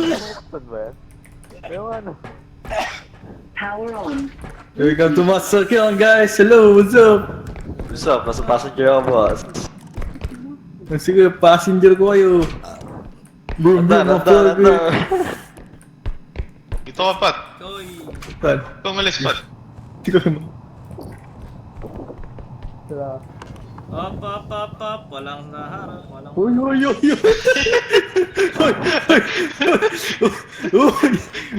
Saan ba yan? Yung ano? Power on. Welcome to Master Kill, guys! Hello, what's up? What's up? Nasa passenger ako, boss. Sige, passenger ko kayo. Boom, boom, Anda. boom. Ito ka, Pat. Saan? Ito umalis, Pat. Hindi ko naman. Up. Walang naharap. Walang... Uy!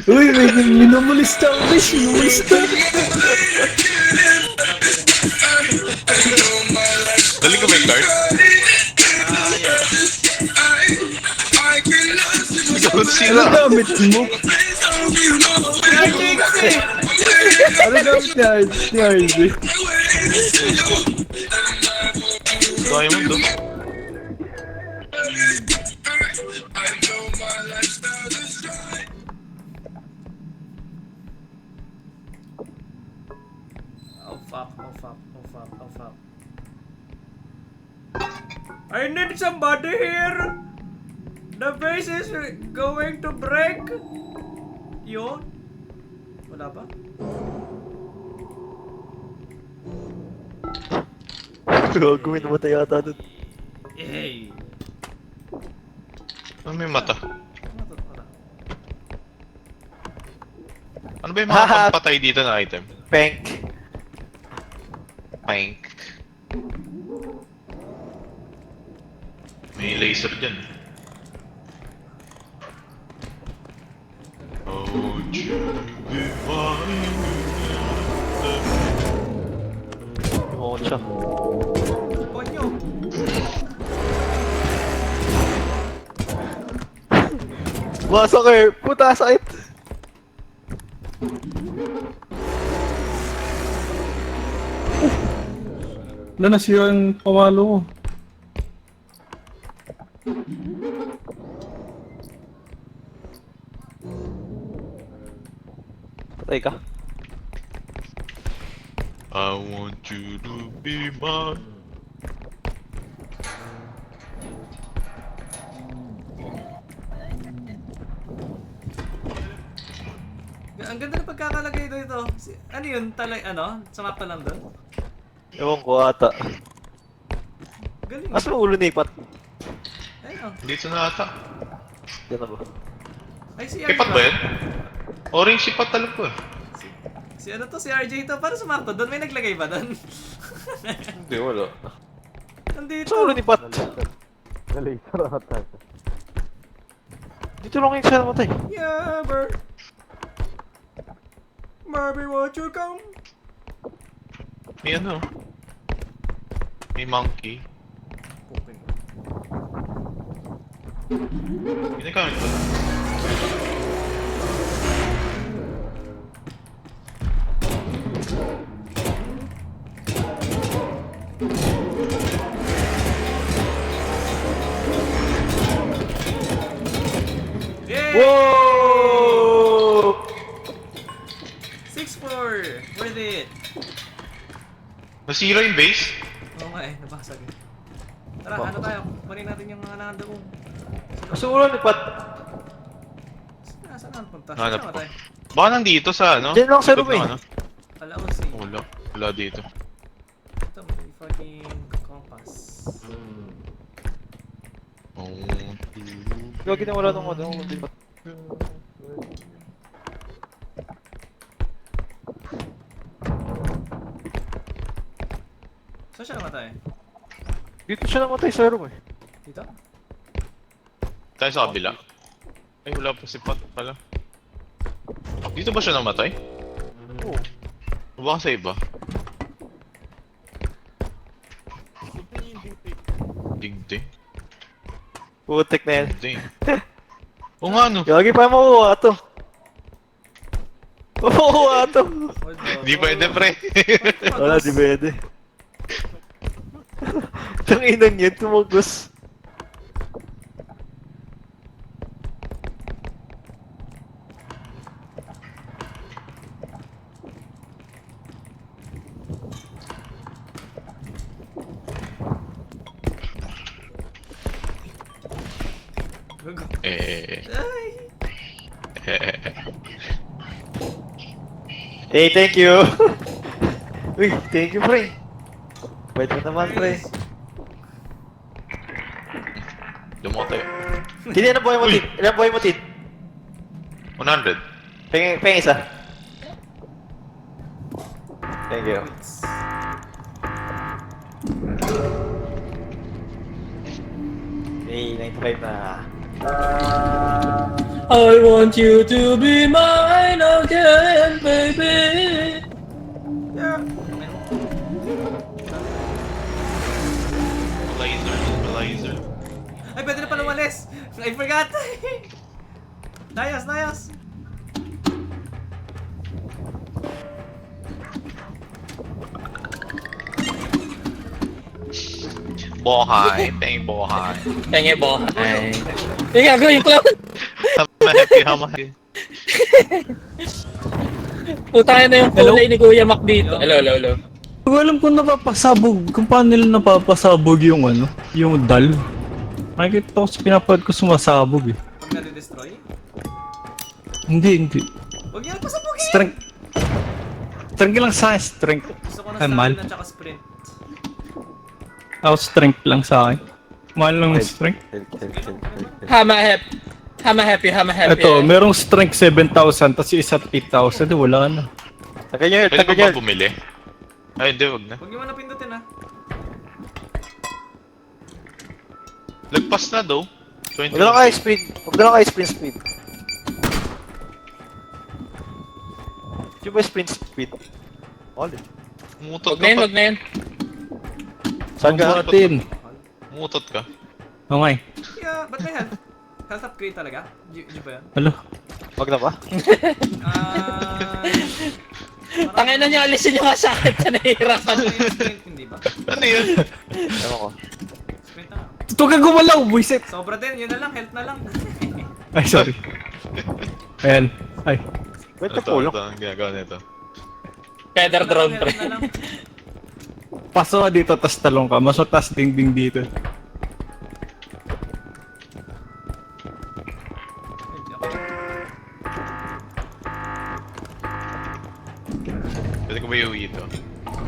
Uy, may minumulista ako, guys! Minumulista! Dali ko ba yung card? Ikaw Ano sila. gamit mo? Ano gamit ni RJ? Diamond, oh. Oh fuck. I need somebody here! The base is going to break! Yun? Wala ba? Gagawin na matay yata dun. Yay! Ano may mata? Wala. Ano ba yung mga pampatay dito na item? Pank. Pank. May laser dyan. Oh, Tumukot siya. Konyo! Masakit! Puta, sakit! Wala nasira yung pamalo ko. Patay ka. I want you to be mine. Ang ganda ng pagkakalagay dito. Ano yun? Sa mapa lang doon? Ewan ko ata. Galing. Asa ang ulo ni Pat? Ayun. Dito na ata. Yan na ba? Ay, si Kay Pat ba yan? Orange si Pat alam ko eh. Si ano to? Si RJ to? Para sumakto doon? May naglagay ba doon? Hindi, wala. Nandito. Asa ang ulo ni Pat? Nalaser ata. Dito lang yung siya namatay. Yeah, Barbie, won't you come? May ano? May monkey. Ginagamit ko. Yay! Whoa! 6-4! Worth it! Nasira yung base? Oo nga nabasag eh. Tara, ano tayo? Kunin natin yung mga nandoon. Asa ang ulo ni Pat? Saan ang punta? Hanap Saan ko. tayo? Baka nandito sa ano? Diyan lang sa Likod room eh. ng ano? Alam mo si... Wala dito. Ito, may fucking compass. Oh, Gagi na wala nung ano, di Pat. Saan siya namatay? Dito siya namatay sa room eh. Dito? tayo sa kabila. Ay, wala pa si Pat pala. Dito ba siya namatay? Oo. O baka sa iba? Digdi. Putik na yan. Digdi. O nga no. Gagi pa makuha to. Makuha to. Di pwede pre. Wala, di pwede. Tanginang yan, tumugos. Eh, Ay! Hey, thank you. Uy, thank you, pre. Wait mo naman, pre. Dumoto eh. Hindi, ano buhay mo, Tin? Ilan buhay mo, Tin? 100. Pengin isa. Thank you. Hey, 95 na. I want you to be mine again, baby. Yeah. Laser. Ay, pwede na pala umalis. I forgot. Nayas. Bohay. Thank bohay. Kaya bo. Ay. Yung gagawin ko lang. Hamahe. Putangin na yung kulay ni Kuya Mac dito. Hello. Hindi ko alam kung napapasabog, kung paano nila napapasabog yung ano, yung dal. Nakikita ko sa pinapad ko sumasabog eh. Pag nade-destroy. Hindi. Huwag niya pasabugin. Strength. Strength lang sa akin, strength. Gusto ko na Ay, mahal. stamina tsaka sprint. Ako strength lang sa akin. Mahal lang yung strength. Hama happy. Ito, merong strength 7,000, tapos yung isa 8,000, wala na. Taga-nerd, Pwede ko ba taga-nerd. bumili? Ay, hindi, wag na. Huwag niyo man napindutin ha. Lagpas na daw. 20. Huwag na lang kayo speed. Huwag na lang kayo speed. Yung ba sprint speed? All. Umutot Huwag ka pa. na yun. Saan ka? Buhatin. Umutot ka. Okay. Yeah, ba't may health? Health upgrade talaga? Di ba yan? Hello. Wag na ba? Tangin na niya, alisin niyo nga sa akin. Nahihirapan. Sprint, hindi ba? Ano yun? Ewan ko. Sprint na lang. Ito ka gumalaw, buisit. Sobra din, yun na lang, health na lang. Ay, sorry. Ayan. Ay. Wait, Ito, napulong. ang ginagawa nito. Feather drone, pre. Health na lang. Paso ka dito, tas talong ka. Mas mataas dingding dito. Pwede ko ba iuwi ito?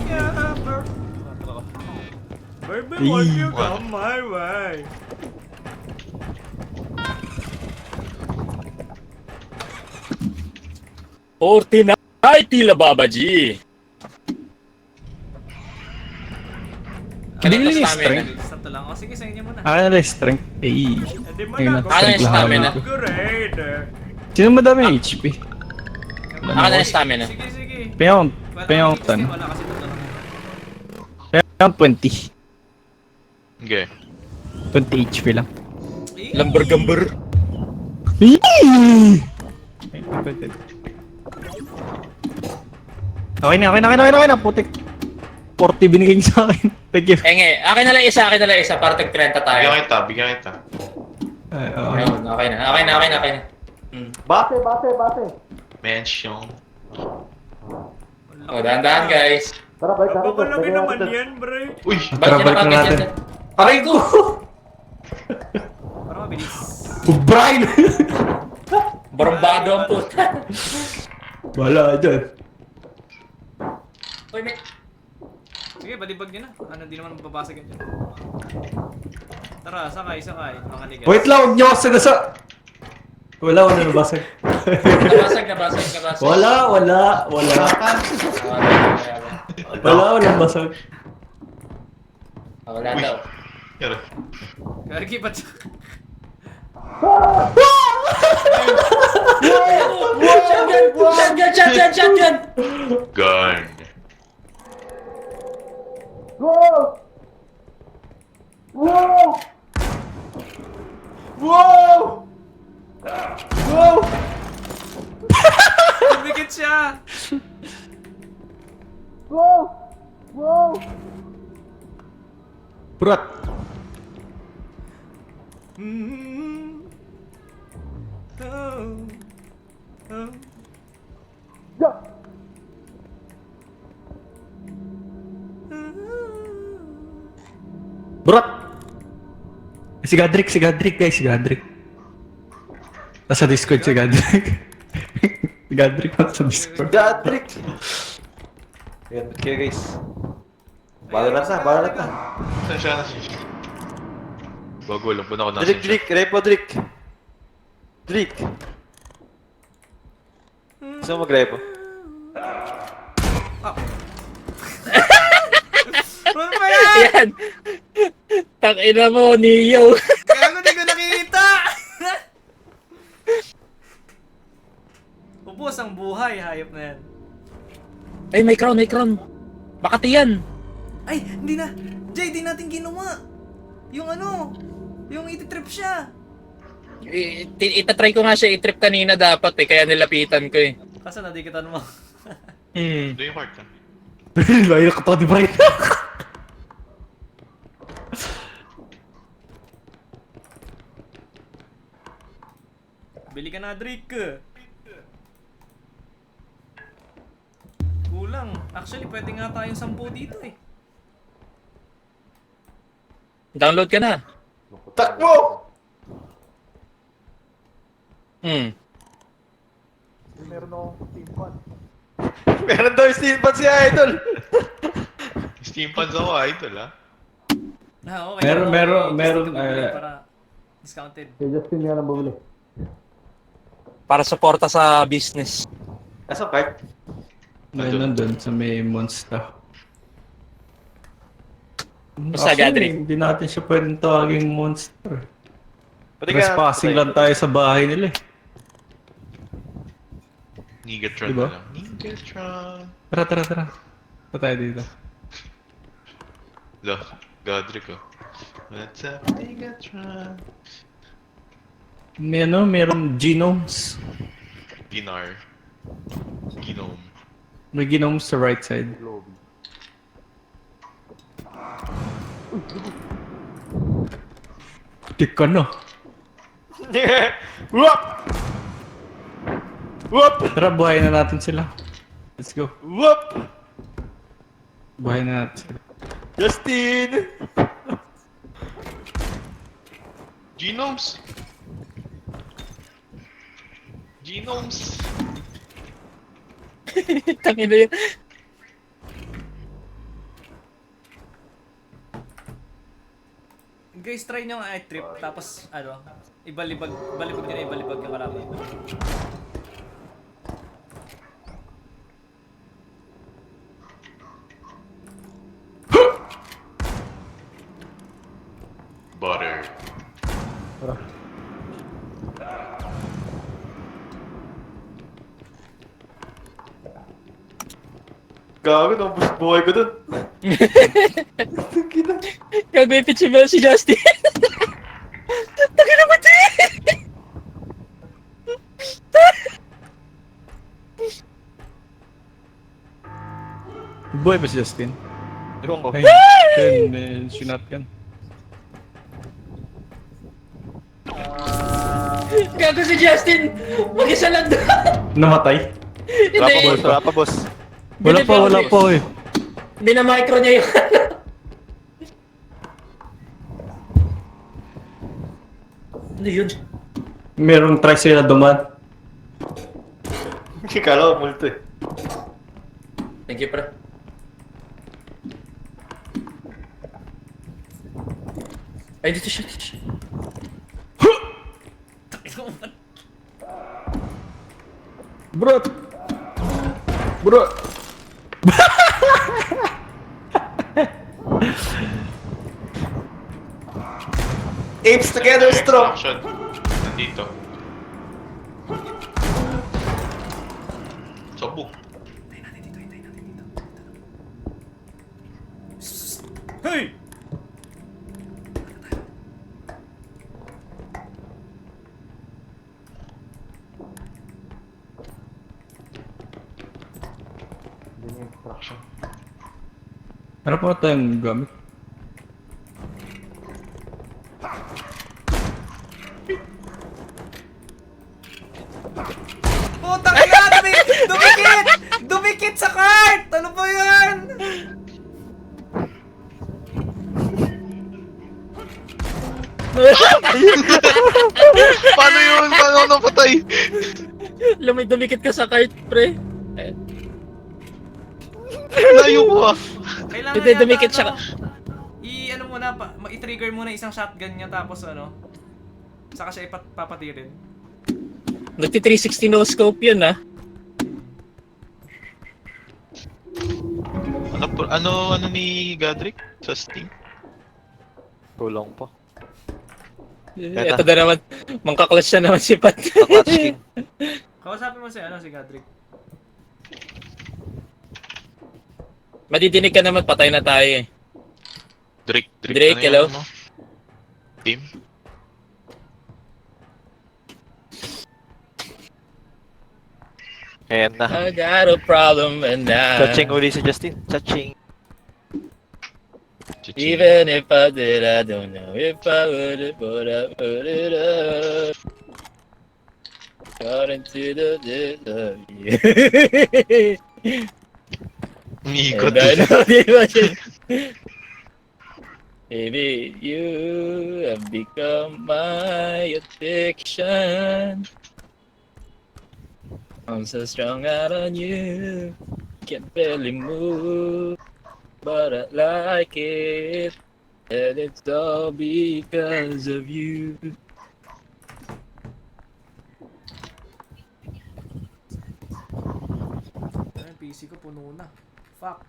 Yeah, baby, won't you come my way? Fortnite tila babaji. Hindi Ano nila to yung stamina? strength. Sakto lang. O sige, sa inyo muna. Ah, nila yung strength. Eh. Hindi mo Ayun na na. ako. Ano yung stamina? Upgrade. Sino madami yung HP? Ako na yung stamina. Sige. Payount. Wala Payount. kasi wala kasi ito lang. Payount 20. Okay. 20 HP lang. Lamber-gamber. Okay na, putik. 40 binigay niyo sa akin. Thank you. Akin na lang isa, para tag-30 tayo. Bigyan kita. Ayun, okay na. Base. Mention. O, dahan-dahan guys. Baka namin naman yan, bre. Uy! Ba't balik na natin. Aray ko! Para mabilis. Brian! Barbado ang puta. Wala dyan. Uy, may... Sige, balibag nyo na. Ano, di naman mababasag yan dyan. Tara, sakay, mga ligas. Wait lang, huwag niyo ako sagasa. Wala nabasag. Nabasag. Wala. Nabasag. Wala daw. Yara. Gagi, ba't Shotgun! Gun. Tumikit siya! Purat. Burat! Si Gadrick guys, si Gadrick. Nasa Discord si Gadrick. Gadrick na sa Discord. Godric! Ayan, ba't kayo guys? Balat na. Saan siya? Bago lang po na ako nasa Drick, repo Drick. Drick. Gusto mo mag-repo? Ano ba yan? Yan! Takina mo, Neo! Kaya ko di ko nakita! Ubus ang buhay, hayop na yan. Ay, may crown, may crown! Makati yan! Ay, hindi na! Jay, di natin ginawa! Yung ano, yung ititrip siya! Itatry ko nga siya i-trip kanina dapat eh, kaya nilapitan ko eh. Kaso nadikitan mo. Doon yung part ka. Layo ka to, di ba? Bili ka na, Drake! Kulang. Actually, pwede nga tayong 10 dito eh. Download ka na. Takbo! Meron akong team pan. Meron daw yung steel pan si Idol! Steam fans ako, idol ha. Ah, okay. Meron, Para discounted. Kaya Justin nga lang bumili. Para suporta sa business. Nasaan card? Nandun sa may monster. Basta, Gadrick. Hindi natin siya pwedeng tawaging monster. Pwede Trespassing lang tayo sa bahay nila eh. Nigatron Diba? na lang. Nigatron. Tara. Pa tayo dito. Look, Godric oh. What's up, Nigatron? Meron genomes. Ginar. Genome. May genomes sa right side. Lobby. Tik ka na. Whoop! Whoop! Tara, buhayin na natin sila. Let's go. Whoop! Buhayin na natin sila. Justin! Genomes! Genomes! Tangina yun. Guys, try nyo nga i-trip, tapos ano, balibag nyo na ibalibag yung kalaban. Butter. Gago, naubos buhay ko dun. Gagawin si Mel si Justin. Tangina mo, Buhay ba si Justin? Ewan ko. Ay, may shotgun. Gago si Justin! Mag-isa lang doon! Namatay? Wala pa boss. Wala pa eh. Binamicro niya yung ano yun? Merong tricycle na duman. Kala ko multo eh. Thank you, pre. Ay, dito siya. Bro! Apes together strong! Action. Nandito. Sabog. Hey! Yun yung instruction. Ano pa tayong gamit? Putang ina! Dumikit! Dumikit sa cart! Ano ba yan? Paano yun? Paano ako napatay? Dumikit ka sa cart, pre. Layo ko ah. Kailangan Hindi, yata, dumikit siya. I-ano muna, i-trigger muna isang shotgun niya tapos ano, saka siya papatirin. Nagti 360 no scope yun, ah. Ano ni Godric sa Steam? Kulang pa. Ito na naman, mangkaklas siya naman si Pat. Clutch king. Kausapin mo si Godric. Madidinig ka naman, patay na tayo eh. Drake, Drake, ano yan, hello? ano? Team? Ayan na. I got a problem and now. Chaching uli si Justin. Chaching. Chichi. Even if I did, I don't know if I would have, but I put it up. Got into the depths of you. Umiikot. And I know the emotion. Baby, you have become my addiction. I'm so strung out on you, can barely move, but I like it, and it's all because of you. Ay, PC ko puno na. Fuck.